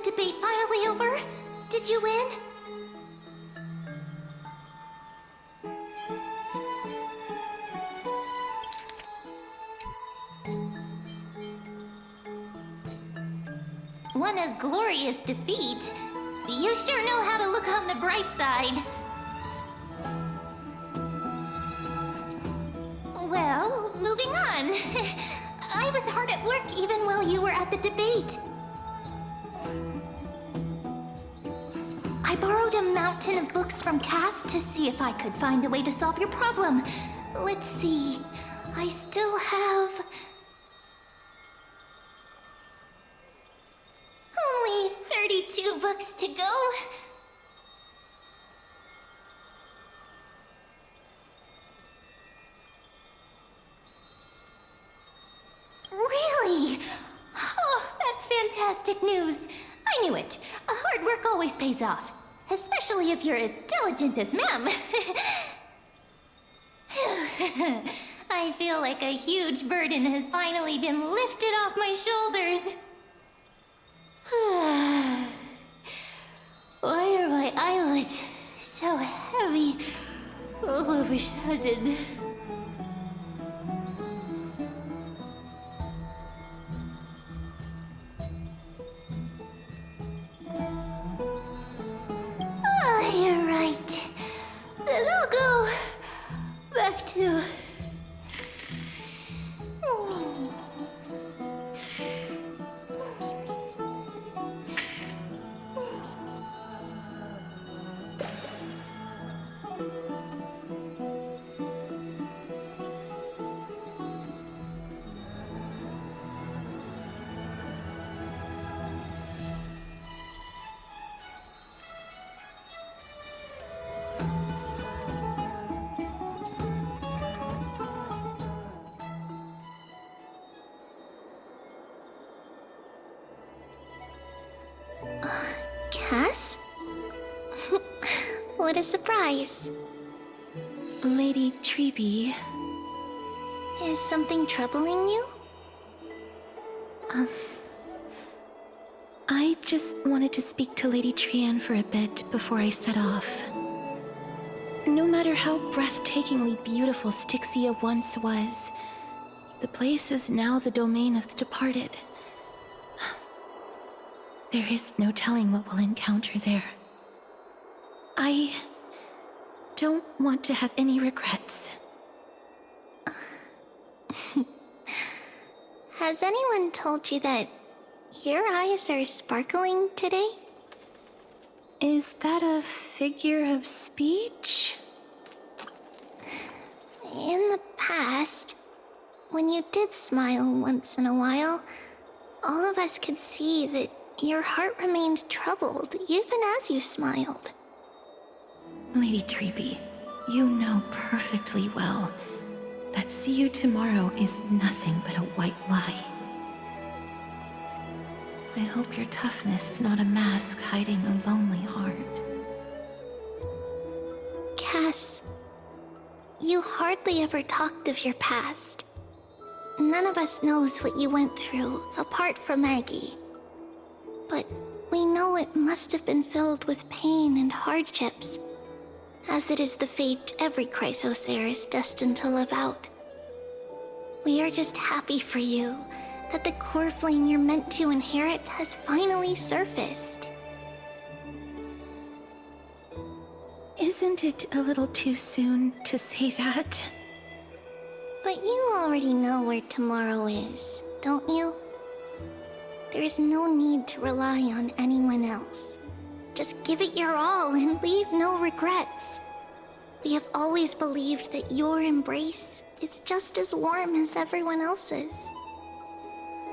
debate finally over? Did you win? Won a glorious defeat. You sure know how to look on the bright side. Well, moving on. I was hard at work even while you were at the debate. I borrowed a mountain of books from Cass to see if I could find a way to solve your problem. Let's see. I still have... only 32 books to go. Really? Oh, that's fantastic news. I knew it. Hard work always pays off. Especially if you're as diligent as Ma'am. I feel like a huge burden has finally been lifted off my shoulders. Why are my eyelids so heavy all of a sudden? You're right. Then I'll go back to... Cass? What a surprise. Lady Treeby. Is something troubling you? I just wanted to speak to Lady Trian for a bit before I set off. No matter how breathtakingly beautiful Styxia once was, the place is now the domain of the departed. There is no telling what we'll encounter there. I don't want to have any regrets. Has anyone told you that your eyes are sparkling today? Is that a figure of speech? In the past, when you did smile once in a while, all of us could see that your heart remained troubled even as you smiled. Lady Treeby, you know perfectly well that see you tomorrow is nothing but a white lie. I hope your toughness is not a mask hiding a lonely heart. Cass, you hardly ever talked of your past. None of us knows what you went through apart from Maggie. But we know it must have been filled with pain and hardships, as it is the fate every Chrysosaur is destined to live out. We are just happy for you that the core flame you're meant to inherit has finally surfaced. Isn't it a little too soon to say that? But you already know where tomorrow is, don't you? There is no need to rely on anyone else. Just give it your all and leave no regrets. We have always believed that your embrace is just as warm as everyone else's.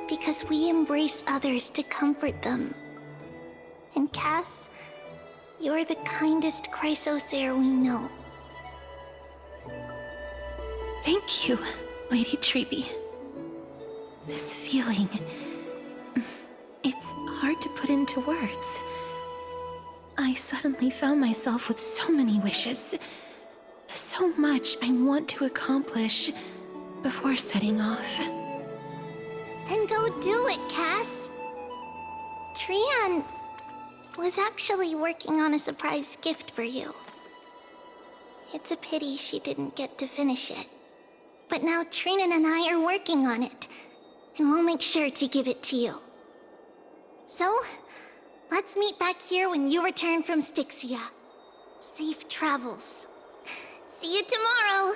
Because we embrace others to comfort them. And Cass, you're the kindest Chrysosaur we know. Thank you, Lady Treeby. This feeling... it's hard to put into words. I suddenly found myself with so many wishes. So much I want to accomplish before setting off. Then go do it, Cass. Trian was actually working on a surprise gift for you. It's a pity she didn't get to finish it. But now Trinan and I are working on it, and we'll make sure to give it to you. So, let's meet back here when you return from Styxia. Safe travels. See you tomorrow!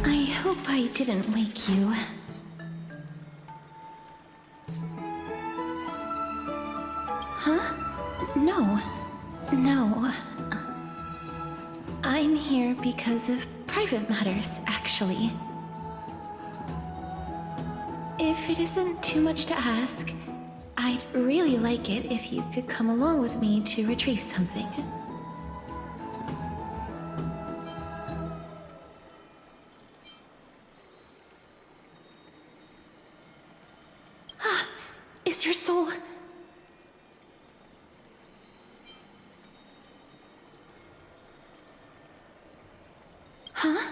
I hope I didn't wake you. Huh? No. I'm here because of private matters, actually. If it isn't too much to ask, I'd really like it if you could come along with me to retrieve something. Is your soul... Huh?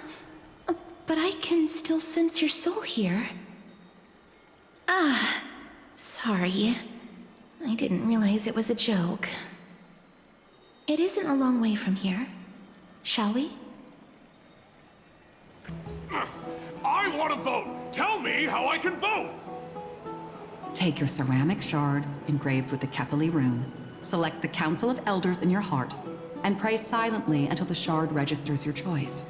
But I can still sense your soul here. Ah, sorry. I didn't realize it was a joke. It isn't a long way from here. Shall we? I want to vote! Tell me how I can vote! Take your ceramic shard, engraved with the Kethali rune, select the Council of Elders in your heart, and pray silently until the shard registers your choice.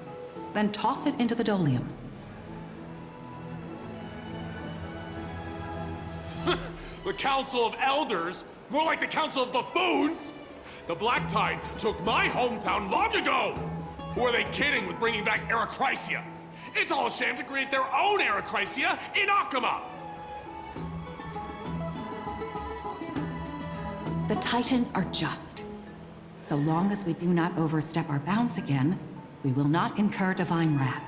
Then toss it into the Dolium. The Council of Elders? More like the Council of Buffoons! The Black Tide took my hometown long ago! Who are they kidding with bringing back Erechrysia? It's all a sham to create their own Erechrysia in Akama! The Titans are just. So long as we do not overstep our bounds again, we will not incur divine wrath.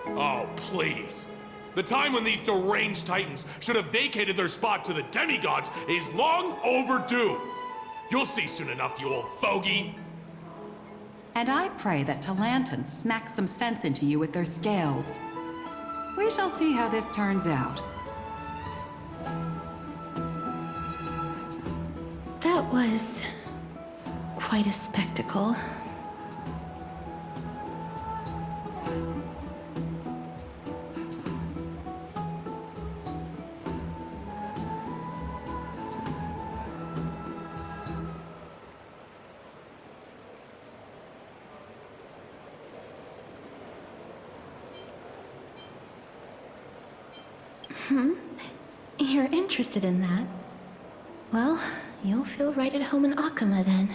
Oh, please. The time when these deranged Titans should have vacated their spot to the demigods is long overdue. You'll see soon enough, you old fogey. And I pray that Talanton smacks some sense into you with their scales. We shall see how this turns out. That was... quite a spectacle. You're interested in that? Well, you'll feel right at home in Akama then.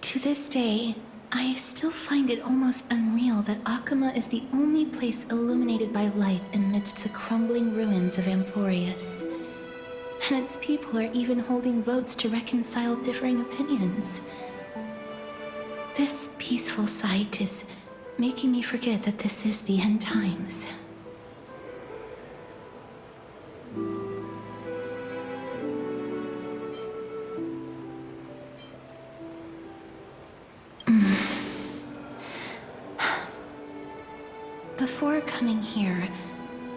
To this day, I still find it almost unreal that Akama is the only place illuminated by light amidst the crumbling ruins of Amphorius. And its people are even holding votes to reconcile differing opinions. This peaceful sight is making me forget that this is the end times. Before coming here,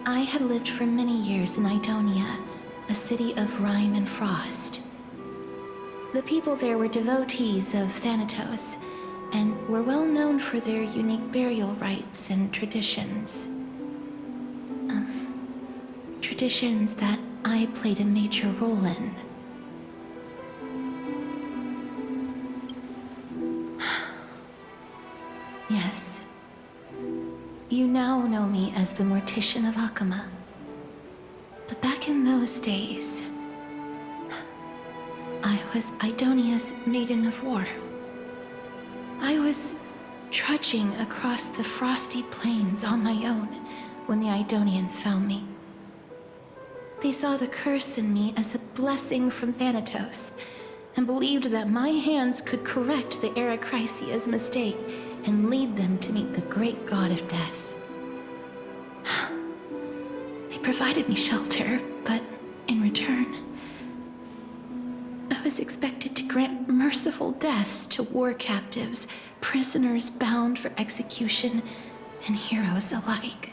I had lived for many years in Idonia, a city of rime and frost. The people there were devotees of Thanatos, and were well known for their unique burial rites and traditions. Traditions that I played a major role in. Yes. You now know me as the Mortician of Akama. But back in those days, I was Idonia's Maiden of War. I was trudging across the frosty plains on my own when the Idonians found me. They saw the curse in me as a blessing from Thanatos, and believed that my hands could correct the Erechrysia's mistake and lead them to meet the great god of death. They provided me shelter, but in return, was expected to grant merciful deaths to war captives, prisoners bound for execution, and heroes alike.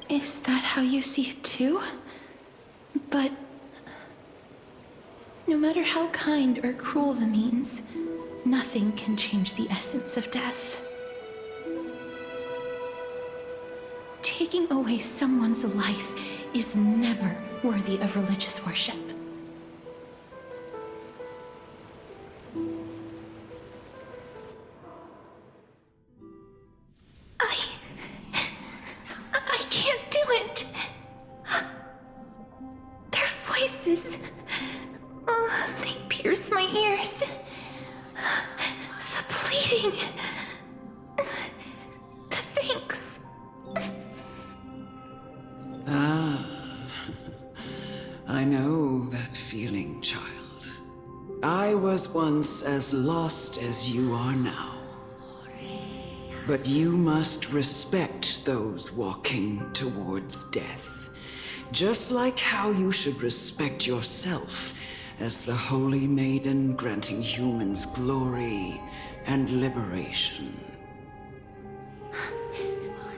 Is that how you see it too? But no matter how kind or cruel the means, nothing can change the essence of death. Taking away someone's life is never worthy of religious worship. I can't do it. Their voices, they pierce my ears. The pleading, the thanks. I know that feeling, child. I was once as lost as you are now. But you must respect those walking towards death, just like how you should respect yourself as the Holy Maiden granting humans glory and liberation.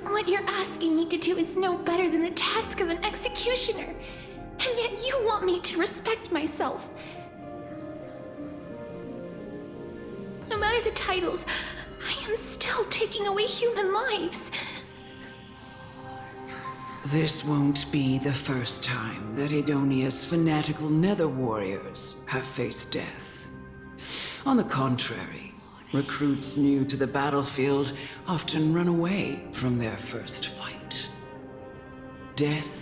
What you're asking me to do is no better than the task of an executioner. And yet you want me to respect myself. No matter the titles, I am still taking away human lives. This won't be the first time that Edonia's fanatical nether warriors have faced death. On the contrary, recruits new to the battlefield often run away from their first fight. Death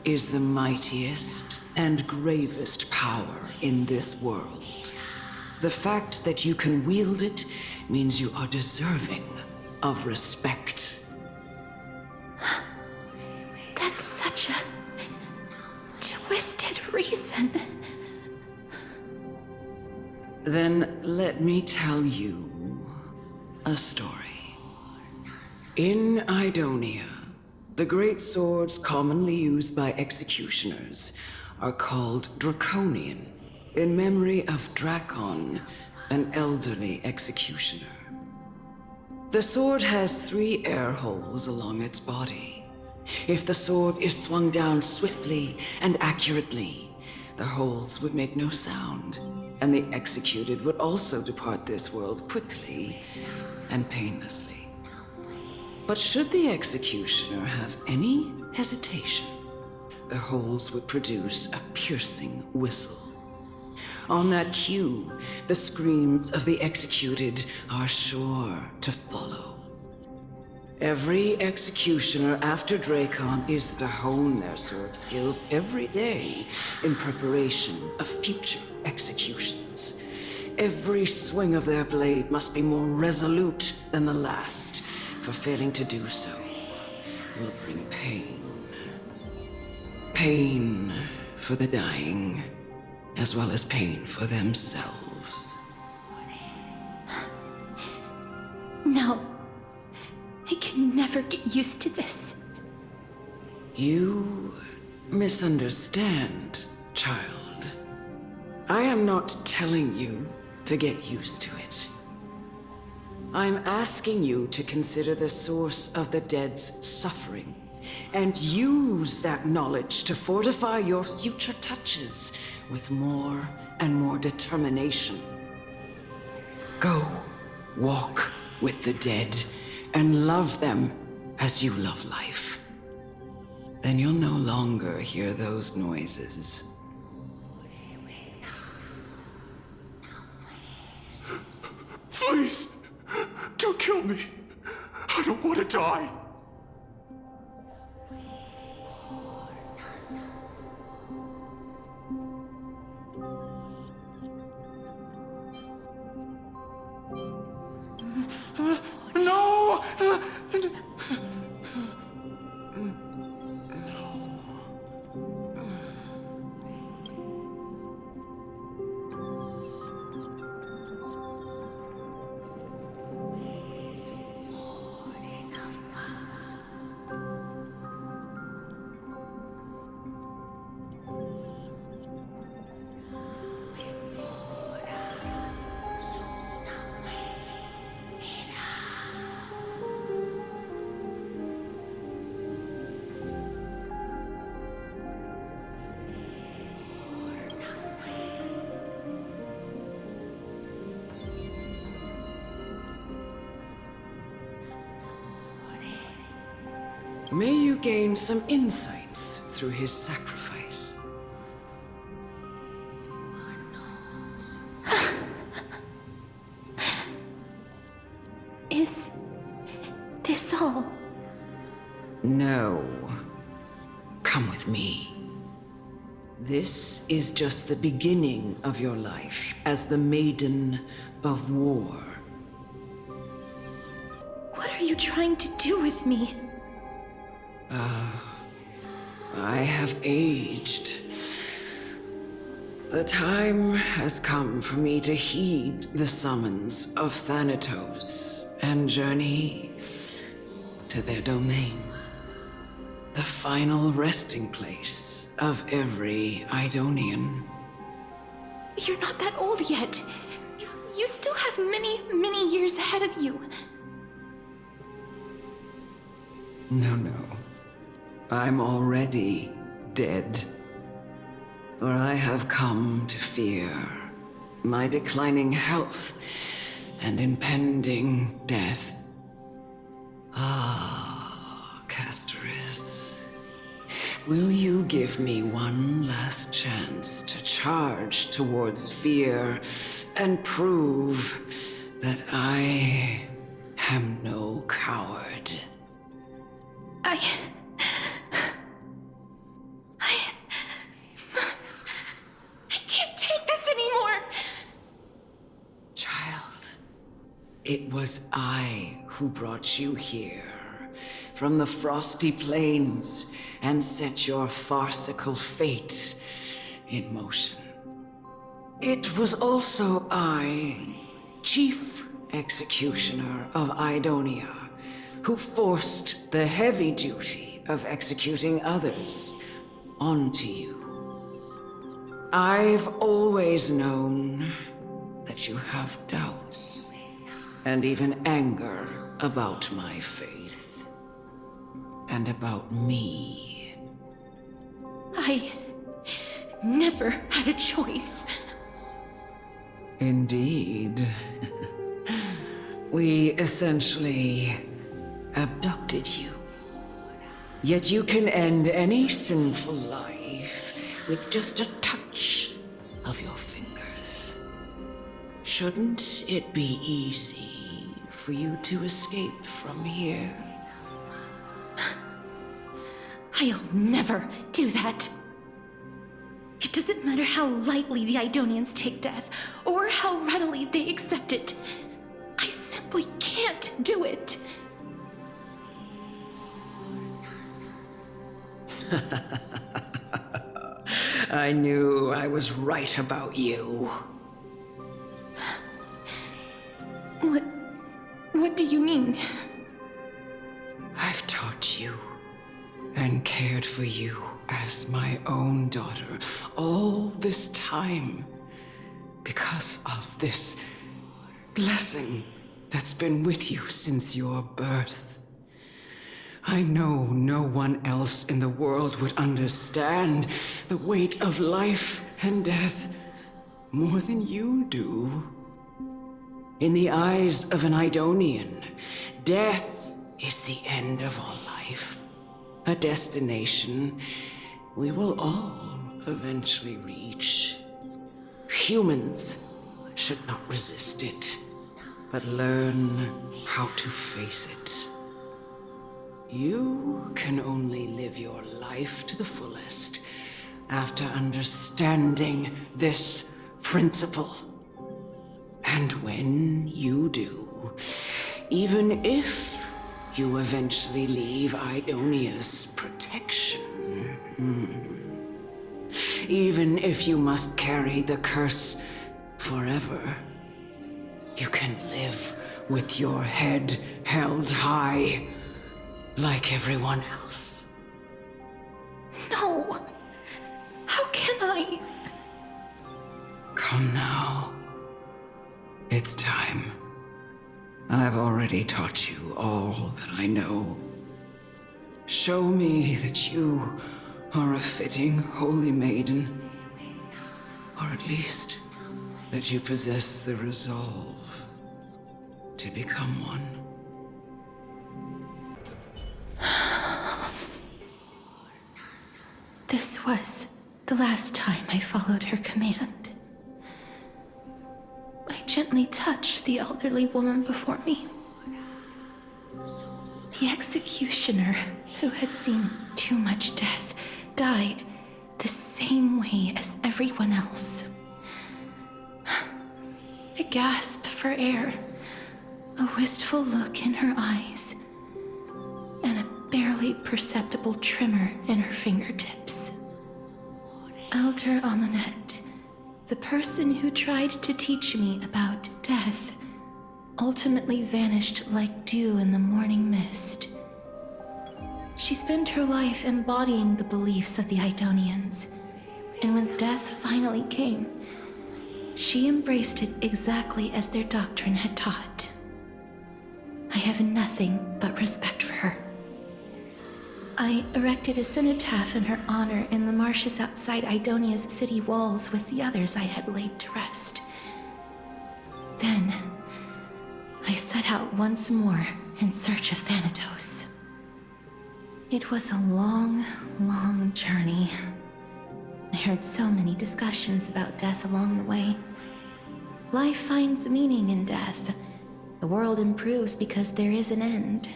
is the mightiest and gravest power in this world. The fact that you can wield it means you are deserving of respect. That's such a twisted reason. Then let me tell you a story. In Idonia, the great swords commonly used by executioners are called Draconian, in memory of Drakon, an elderly executioner. The sword has 3 air holes along its body. If the sword is swung down swiftly and accurately, the holes would make no sound, and the executed would also depart this world quickly and painlessly. But should the executioner have any hesitation, the holes would produce a piercing whistle. On that cue, the screams of the executed are sure to follow. Every executioner after Drakon is to hone their sword skills every day in preparation of future executions. Every swing of their blade must be more resolute than the last, for failing to do so will bring pain. Pain for the dying, as well as pain for themselves. No. I can never get used to this. You misunderstand, child. I am not telling you to get used to it. I'm asking you to consider the source of the dead's suffering and use that knowledge to fortify your future touches with more and more determination. Go, walk with the dead and love them as you love life. Then you'll no longer hear those noises. Please, don't kill me. I don't want to die. No! May you gain some insights through his sacrifice. Is this all? No. Come with me. This is just the beginning of your life as the Maiden of War. What are you trying to do with me? I have aged. The time has come for me to heed the summons of Thanatos and journey to their domain. The final resting place of every Idonian. You're not that old yet. You still have many, many years ahead of you. No. I'm already dead. For I have come to fear my declining health and impending death. Ah, Castoris. Will you give me one last chance to charge towards fear and prove that I am no coward? I can't take this anymore! Child, it was I who brought you here from the frosty plains and set your farcical fate in motion. It was also I, Chief Executioner of Idonia, who forced the heavy duty of executing others onto you. I've always known that you have doubts and even anger about my faith and about me. I never had a choice. Indeed. We essentially abducted you. Yet you can end any sinful life with just a touch of your fingers. Shouldn't it be easy for you to escape from here? I'll never do that. It doesn't matter how lightly the Idonians take death, or how readily they accept it. I simply can't do it. I knew I was right about you. What do you mean? I've taught you and cared for you as my own daughter all this time because of this blessing that's been with you since your birth. I know no one else in the world would understand the weight of life and death more than you do. In the eyes of an Idonian, death is the end of all life. A destination we will all eventually reach. Humans should not resist it, but learn how to face it. You can only live your life to the fullest after understanding this principle. And when you do, even if you eventually leave Idonia's protection, even if you must carry the curse forever, you can live with your head held high, like everyone else. No! How can I? Come now. It's time. I've already taught you all that I know. Show me that you are a fitting holy maiden. Or at least, that you possess the resolve to become one. This was the last time I followed her command. I gently touched the elderly woman before me. The executioner, who had seen too much death, died the same way as everyone else. A gasp for air, a wistful look in her eyes, and a barely perceptible tremor in her fingertips. Elder Amunet, the person who tried to teach me about death, ultimately vanished like dew in the morning mist. She spent her life embodying the beliefs of the Idonians, and when death finally came, she embraced it exactly as their doctrine had taught. I have nothing but respect for her. I erected a cenotaph in her honor in the marshes outside Idonia's city walls with the others I had laid to rest. Then, I set out once more in search of Thanatos. It was a long, long journey. I heard so many discussions about death along the way. Life finds meaning in death. The world improves because there is an end.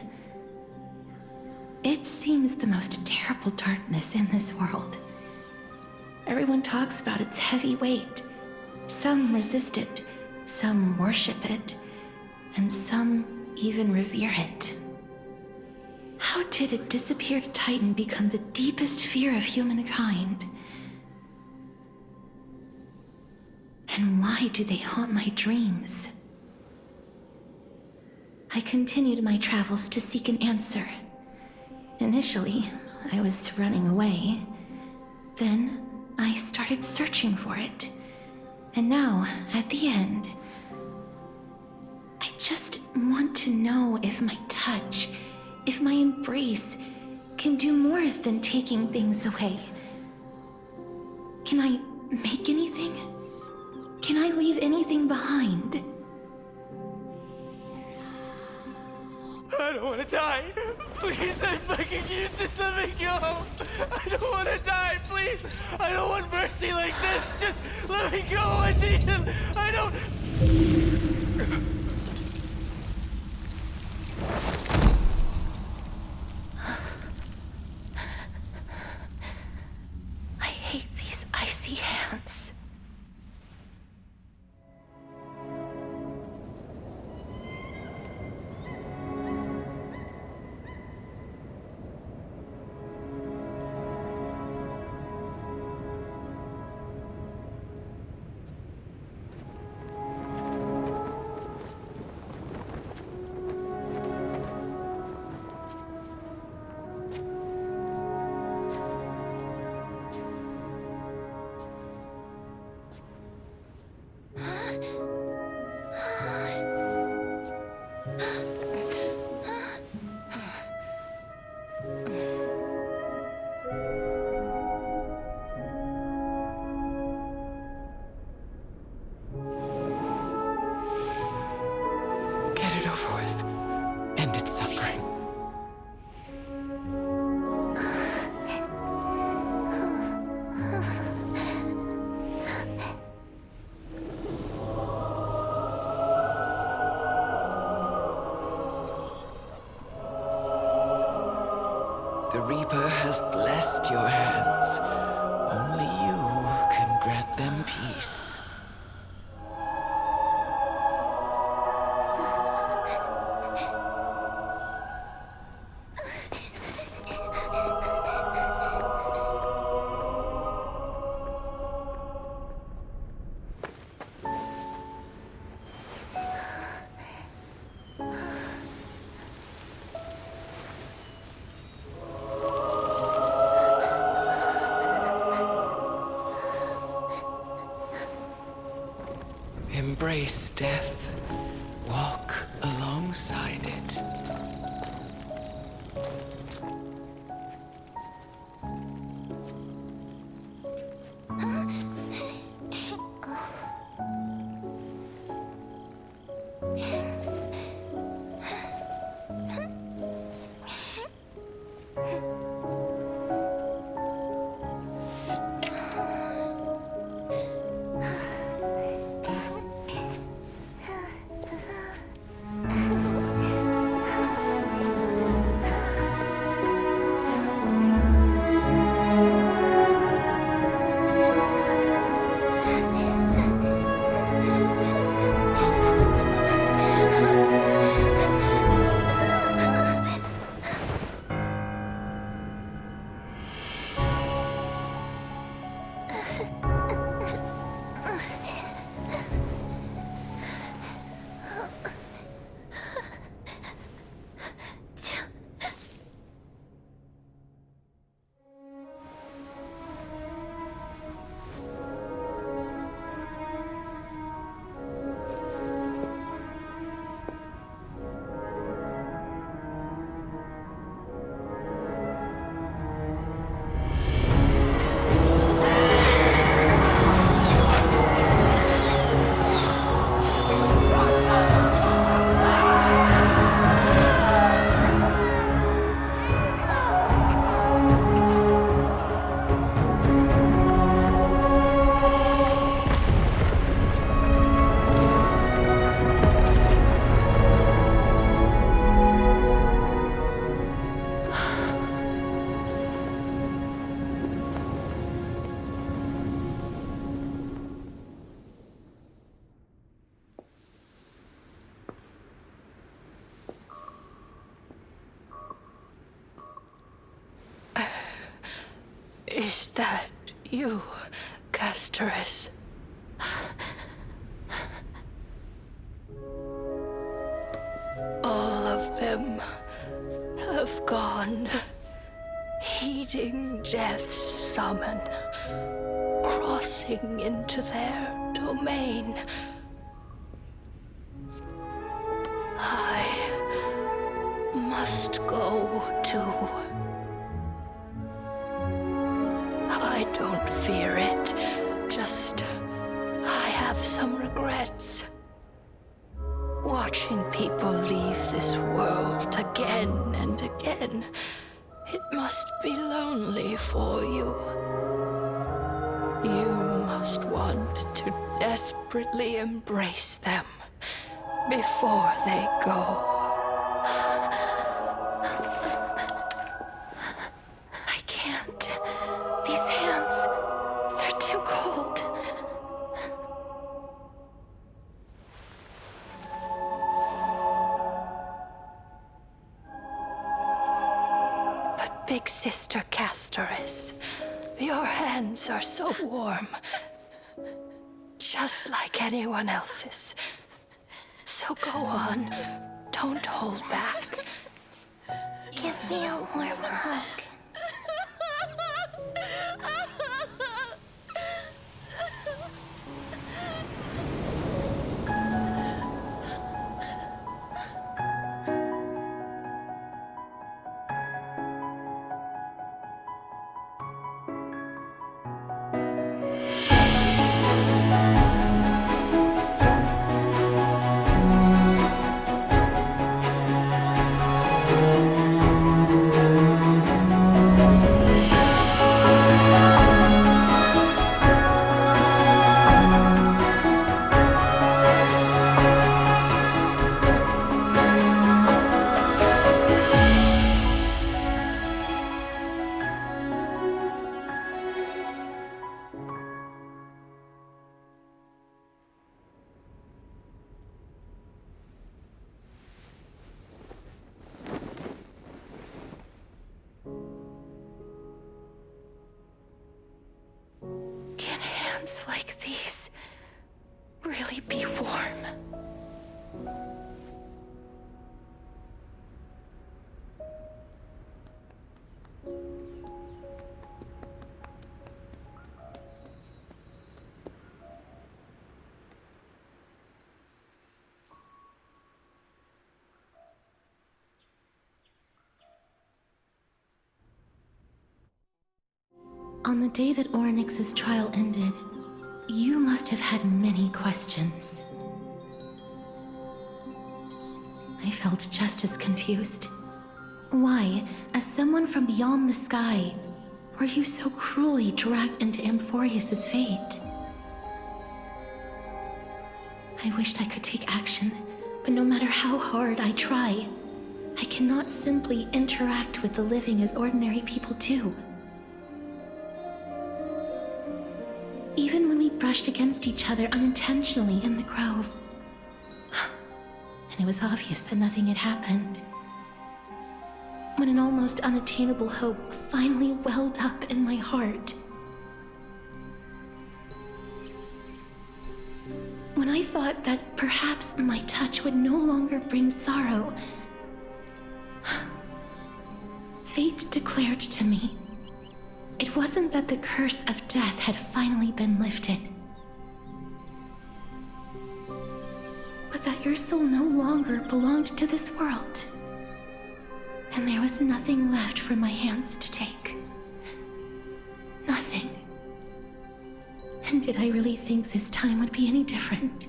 It seems the most terrible darkness in this world. Everyone talks about its heavy weight. Some resist it, some worship it, and some even revere it. How did a disappeared titan become the deepest fear of humankind? And why do they haunt my dreams? I continued my travels to seek an answer. Initially, I was running away. Then, I started searching for it. And now, at the end, I just want to know if my touch, if my embrace, can do more than taking things away. Can I make anything? Can I leave anything behind? I don't want to die. Please, I'm begging you, just let me go. I don't want to die, please. I don't want mercy like this. Just let me go. I need it. I don't... I hate these icy hands. Get it over with. End its suffering. The Reaper has blessed your hands. Only you can grant them peace. Embrace death. Walk alongside it. Is that you, Casteress? All of them have gone, heeding death's summon, crossing into their domain. I must go too. I don't fear it, just I have some regrets. Watching people leave this world again and again, it must be lonely for you. You must want to desperately embrace them before they go. I can't. These hands, they're too cold. But Big Sister Casteress, your hands are so warm. Just like anyone else's. So go on. Don't hold back. Give me a warm hug. Can hands like these really be warm? On the day that Oryx's trial ended, you must have had many questions. I felt just as confused. Why, as someone from beyond the sky, were you so cruelly dragged into Amphorius's fate? I wished I could take action, but no matter how hard I try, I cannot simply interact with the living as ordinary people do. Even when we brushed against each other unintentionally in the grove, and it was obvious that nothing had happened. When an almost unattainable hope finally welled up in my heart. When I thought that perhaps my touch would no longer bring sorrow, fate declared to me, it wasn't that the curse of death had finally been lifted, but that your soul no longer belonged to this world, and there was nothing left for my hands to take. Nothing. And did I really think this time would be any different?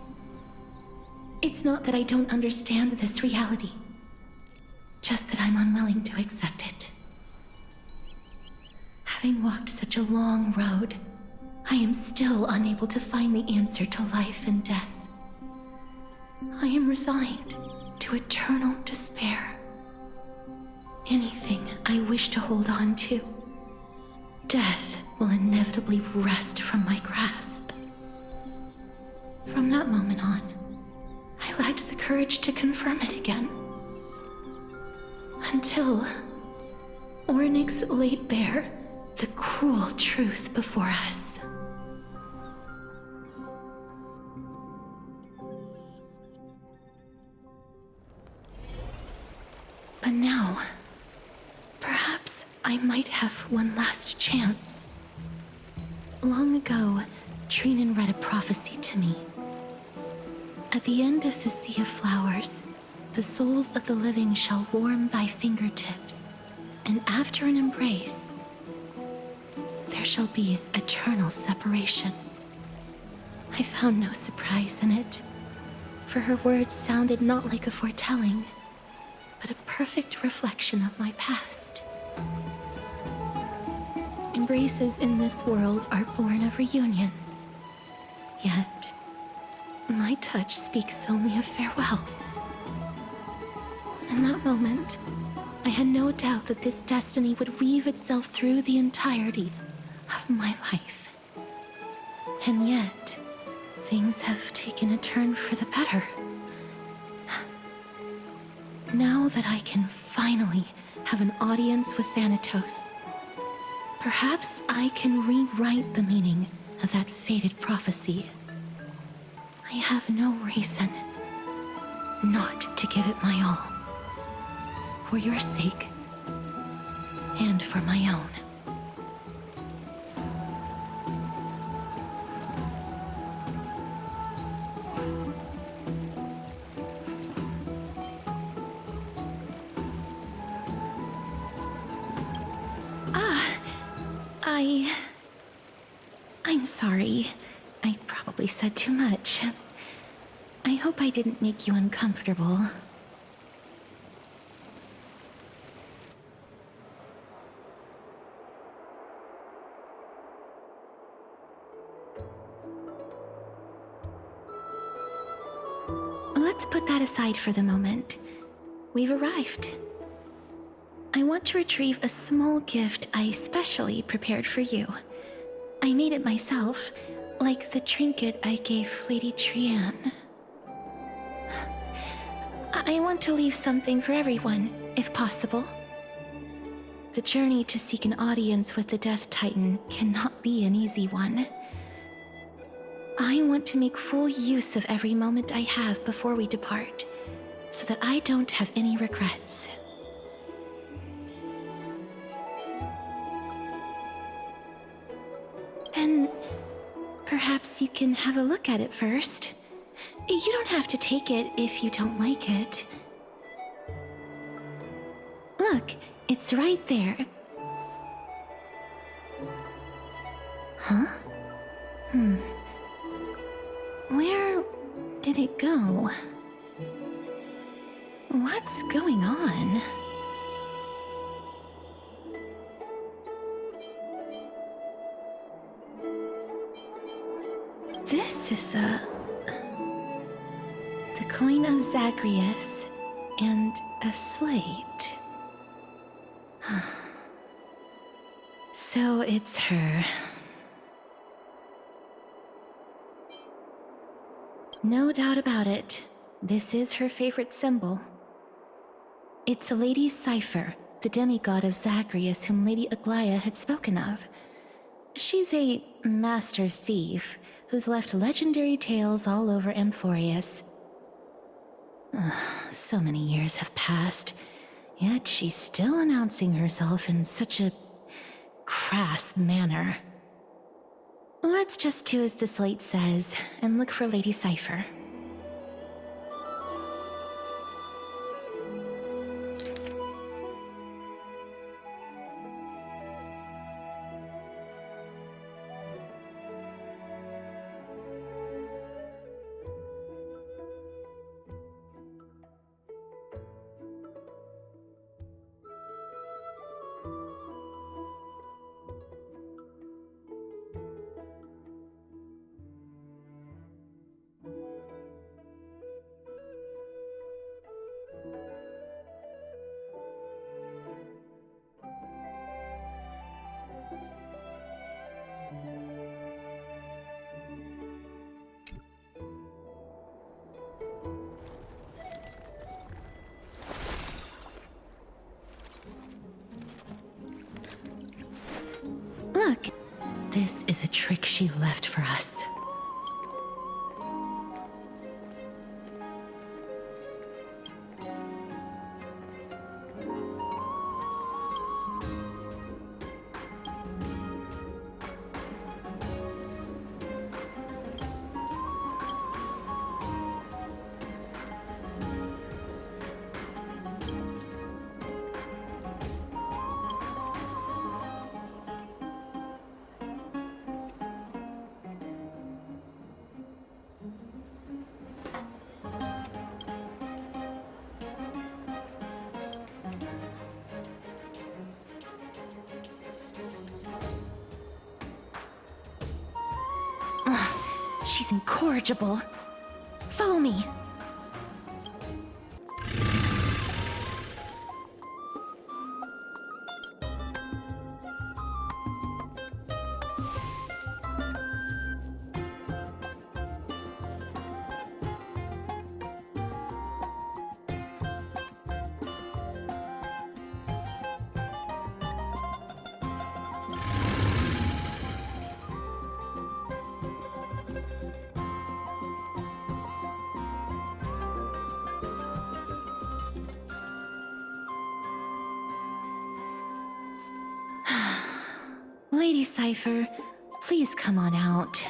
It's not that I don't understand this reality, just that I'm unwilling to accept it. Having walked such a long road, I am still unable to find the answer to life and death. I am resigned to eternal despair. Anything I wish to hold on to, death will inevitably wrest from my grasp. From that moment on, I lacked the courage to confirm it again. Until Ornyx laid bare the cruel truth before us. But now, perhaps I might have one last chance. Long ago, Trinan read a prophecy to me. At the end of the Sea of Flowers, the souls of the living shall warm thy fingertips, and after an embrace, there shall be eternal separation. I found no surprise in it, for her words sounded not like a foretelling, but a perfect reflection of my past. Embraces in this world are born of reunions, yet my touch speaks only of farewells. In that moment, I had no doubt that this destiny would weave itself through the entirety of my life. And yet, things have taken a turn for the better. Now that I can finally have an audience with Thanatos, perhaps I can rewrite the meaning of that fated prophecy. I have no reason not to give it my all. For your sake, and for my own. I'm sorry. I probably said too much. I hope I didn't make you uncomfortable. Let's put that aside for the moment. We've arrived. I want to retrieve a small gift I specially prepared for you. I made it myself, like the trinket I gave Lady Trian. I want to leave something for everyone, if possible. The journey to seek an audience with the Death Titan cannot be an easy one. I want to make full use of every moment I have before we depart, so that I don't have any regrets. Then, perhaps you can have a look at it first. You don't have to take it if you don't like it. Look, it's right there. Huh? Where did it go? What's going on? This is the coin of Zagreus and a slate. So it's her. No doubt about it. This is her favorite symbol. It's a lady's cipher, the demigod of Zagreus whom Lady Aglaia had spoken of. She's a master thief who's left legendary tales all over Amphorius. So many years have passed, yet she's still announcing herself in such a crass manner. Let's just do as the slate says and look for Lady Cipher. This is a trick she left for us. She's incorrigible. Follow me. Lady Cypher, please come on out.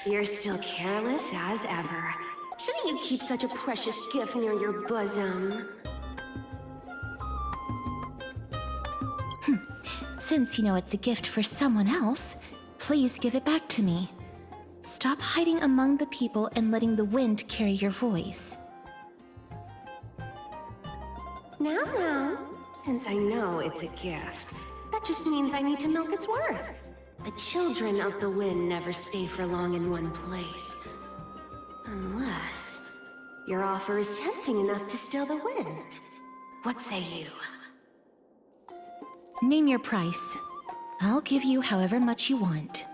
You're still careless as ever. Shouldn't you keep such a precious gift near your bosom? Since you know it's a gift for someone else, please give it back to me. Stop hiding among the people and letting the wind carry your voice. Now, since I know it's a gift, that just means I need to milk its worth. The children of the wind never stay for long in one place. Unless your offer is tempting enough to still the wind. What say you? Name your price. I'll give you however much you want.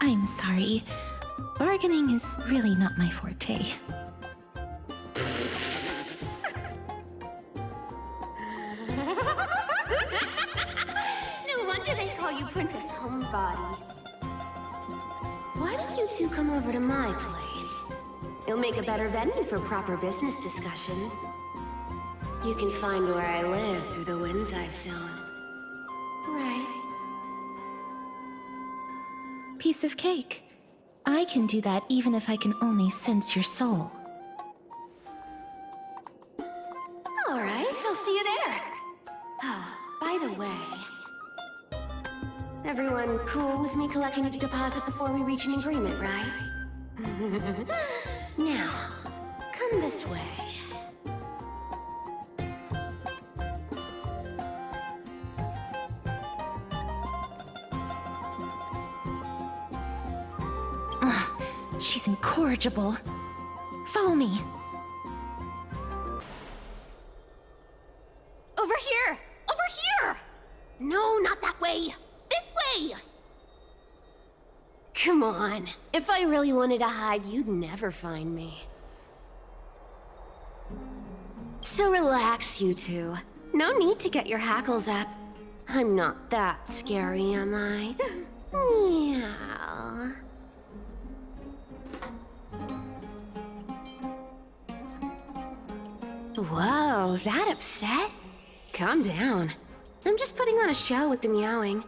I'm sorry. Bargaining is really not my forte. No wonder they call you Princess Homebody. Why don't you two come over to my place? It'll make a better venue for proper business discussions. You can find where I live through the winds I've sown. Right. Piece of cake. I can do that even if I can only sense your soul. All right, I'll see you there. Oh, by the way, everyone cool with me collecting a deposit before we reach an agreement, right? Now, come this way. She's incorrigible. Follow me. Over here! Over here! No, not that way! This way! Come on. If I really wanted to hide, you'd never find me. So relax, you two. No need to get your hackles up. I'm not that scary, am I? Meow. Whoa, that upset? Calm down. I'm just putting on a show with the meowing.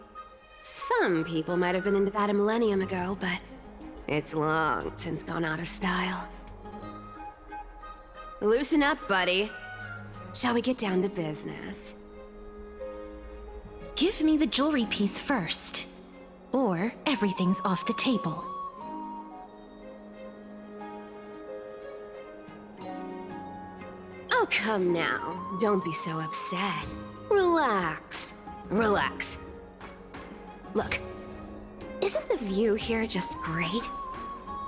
Some people might have been into that a millennium ago, but it's long since gone out of style. Loosen up, buddy. Shall we get down to business? Give me the jewelry piece first, or everything's off the table. Oh, come now. Don't be so upset. Relax. Relax. Look, isn't the view here just great?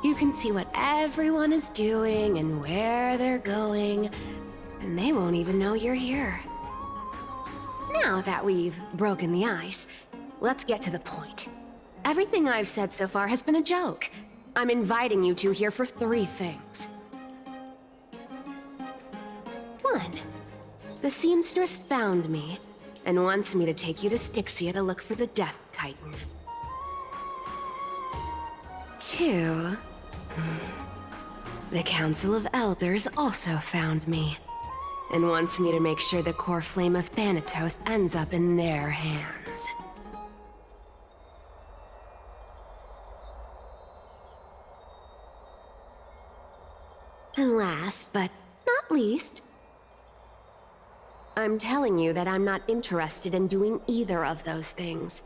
You can see what everyone is doing and where they're going, and they won't even know you're here. Now that we've broken the ice, let's get to the point. Everything I've said so far has been a joke. I'm inviting you two here for 3 things. fun. The seamstress found me and wants me to take you to Styxia to look for the Death Titan. 2. The Council of Elders also found me and wants me to make sure the core flame of Thanatos ends up in their hands. And last, but not least, I'm telling you that I'm not interested in doing either of those things.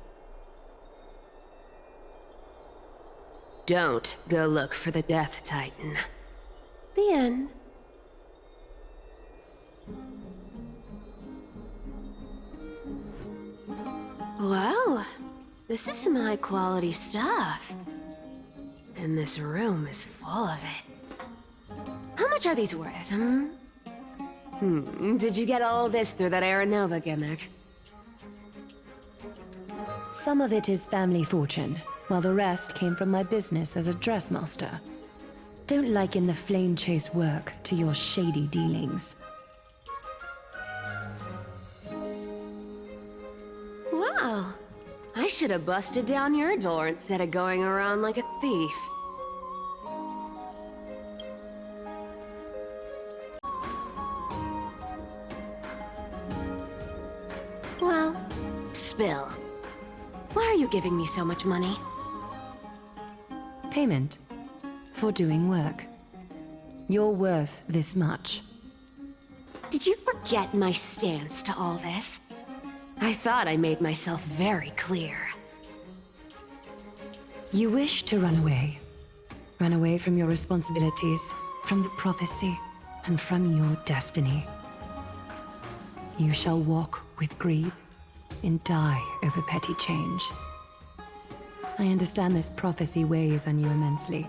Don't go look for the Death Titan. The end. Wow, this is some high-quality stuff. And this room is full of it. How much are these worth, Did you get all this through that Aranova gimmick? Some of it is family fortune, while the rest came from my business as a dressmaster. Don't liken the flame chase work to your shady dealings. Wow, I should have busted down your door instead of going around like a thief. Well, spill. Why are you giving me so much money? Payment for doing work. You're worth this much. Did you forget my stance to all this? I thought I made myself very clear. You wish to run away. Run away from your responsibilities, from the prophecy, and from your destiny. You shall walk with greed and die over petty change. I understand this prophecy weighs on you immensely.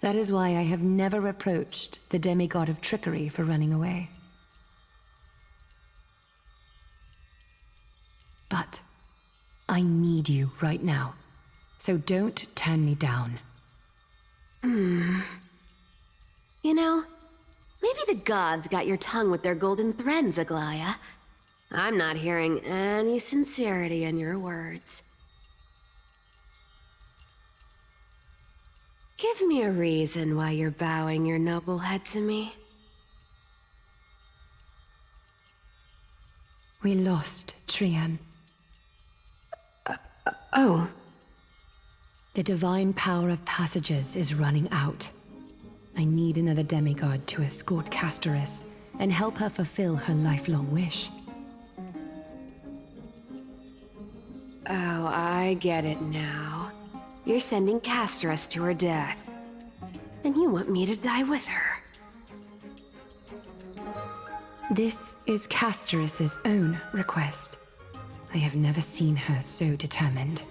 That is why I have never approached the demigod of trickery for running away. But I need you right now, so don't turn me down. You know, maybe the gods got your tongue with their golden threads, Aglaya. I'm not hearing any sincerity in your words. Give me a reason why you're bowing your noble head to me. We lost Trian. Oh. The divine power of passages is running out. I need another demigod to escort Castoris and help her fulfill her lifelong wish. Oh, I get it now. You're sending Castoris to her death. And you want me to die with her. This is Castoris's own request. I have never seen her so determined.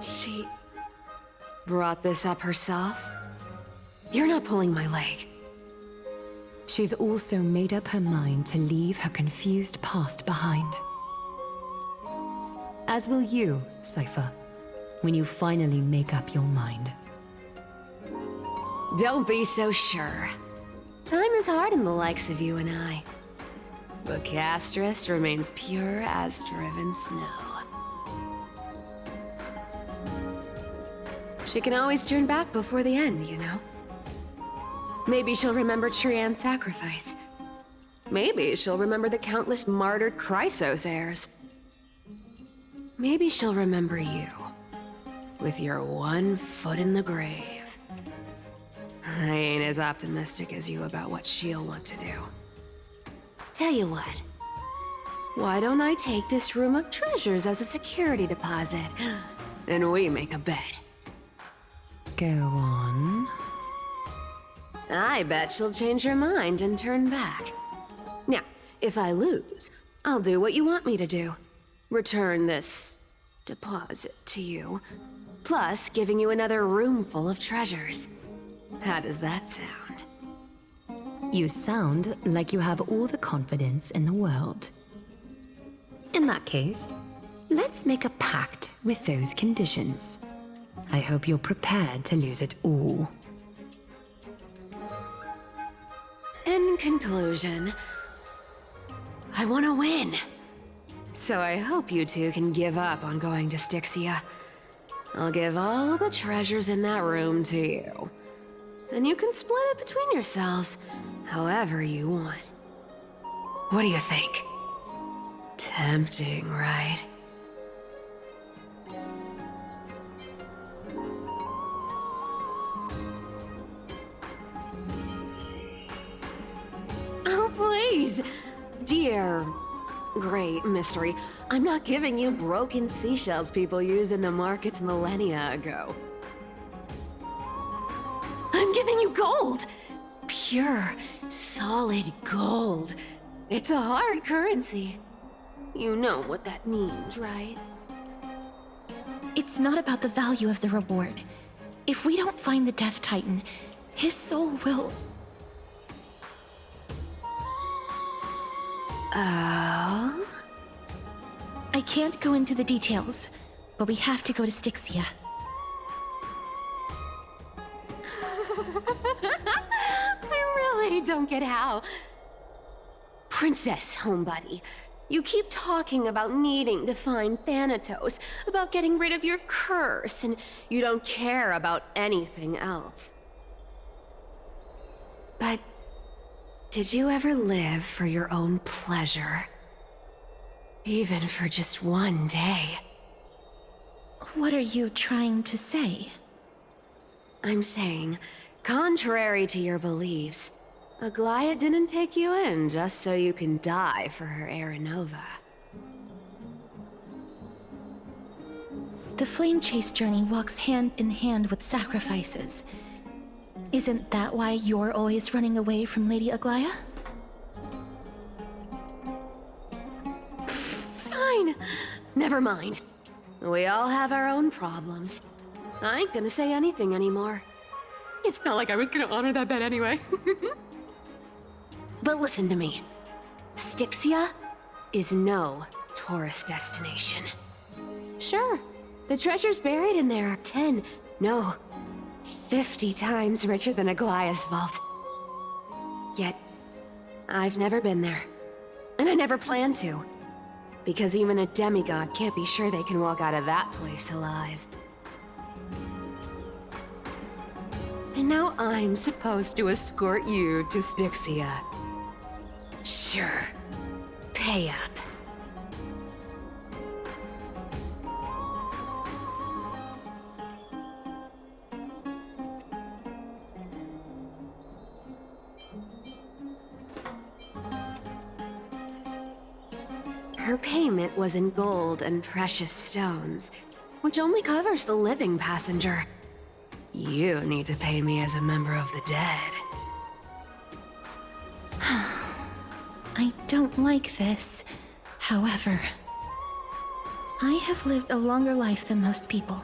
She brought this up herself? You're not pulling my leg. She's also made up her mind to leave her confused past behind. As will you, Cypher, when you finally make up your mind. Don't be so sure. Time is hard in the likes of you and I. But Castoris remains pure as driven snow. She can always turn back before the end, you know? Maybe she'll remember Trian's sacrifice. Maybe she'll remember the countless martyred Chrysos heirs. Maybe she'll remember you, with your one foot in the grave. I ain't as optimistic as you about what she'll want to do. Tell you what, why don't I take this room of treasures as a security deposit, and we make a bet? Go on. I bet she'll change her mind and turn back. Now, if I lose, I'll do what you want me to do. Return this deposit to you, plus giving you another room full of treasures. How does that sound? You sound like you have all the confidence in the world. In that case, let's make a pact with those conditions. I hope you're prepared to lose it all. In In conclusion, I want to win. So I hope you two can give up on going to Styxia. I'll give all the treasures in that room to you. And you can split it between yourselves however you want. What do you think? Tempting, right? Oh, please! Dear great mystery, I'm not giving you broken seashells people use in the markets millennia ago. I'm giving you gold! Pure, solid gold. It's a hard currency. You know what that means, right? It's not about the value of the reward. If we don't find the Death Titan, his soul will... Oh? I can't go into the details, but we have to go to Styxia. I really don't get how. Princess, homebuddy, you keep talking about needing to find Thanatos, about getting rid of your curse, and you don't care about anything else. But did you ever live for your own pleasure? Even for just one day? What are you trying to say? I'm saying, contrary to your beliefs, Aglaia didn't take you in just so you can die for her Aranova. The Flame Chase journey walks hand in hand with sacrifices. Isn't that why you're always running away from Lady Aglaia? Fine. Never mind. We all have our own problems. I ain't gonna say anything anymore. It's not like I was gonna honor that bet anyway. But listen to me. Styxia is no tourist destination. Sure, the treasures buried in there are 10, no, 50 times richer than Aglaia's vault. Yet, I've never been there. And I never plan to. Because even a demigod can't be sure they can walk out of that place alive. And now I'm supposed to escort you to Styxia. Sure. Pay up. Her payment was in gold and precious stones, which only covers the living passenger. You need to pay me as a member of the dead. I don't like this. However, I have lived a longer life than most people.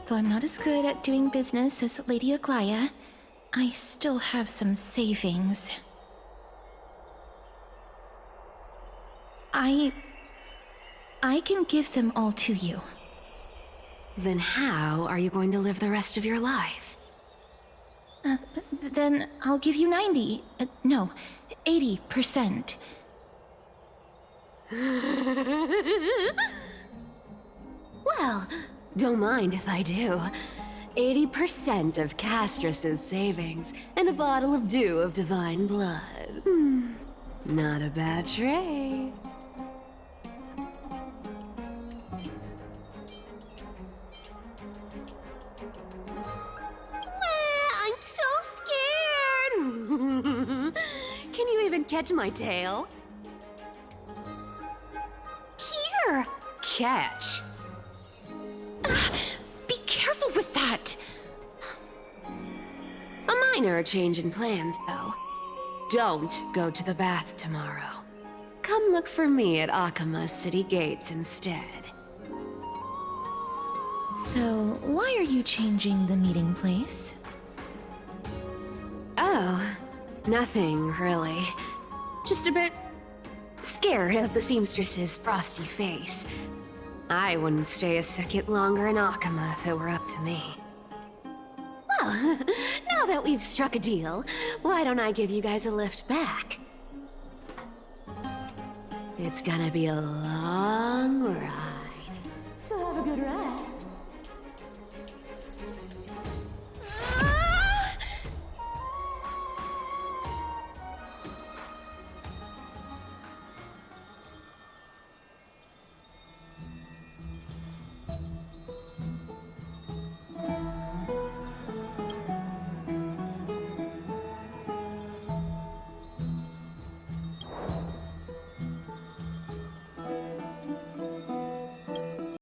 Though I'm not as good at doing business as Lady Aglaia, I still have some savings. I can give them all to you. Then how are you going to live the rest of your life? Then I'll give you 90. No, 80%. Well, don't mind if I do. 80% of Castrus's savings and a bottle of dew of divine blood. Not a bad trade. I'm so scared! Can you even catch my tail? Here! Catch! Be careful with that! A minor change in plans, though. Don't go to the bath tomorrow. Come look for me at Akama's city gates instead. So, why are you changing the meeting place? Oh, nothing really. Just a bit scared of the seamstress's frosty face. I wouldn't stay a second longer in Akama if it were up to me. Well, now now that we've struck a deal, why don't I give you guys a lift back? It's gonna be a long ride. So have a good rest.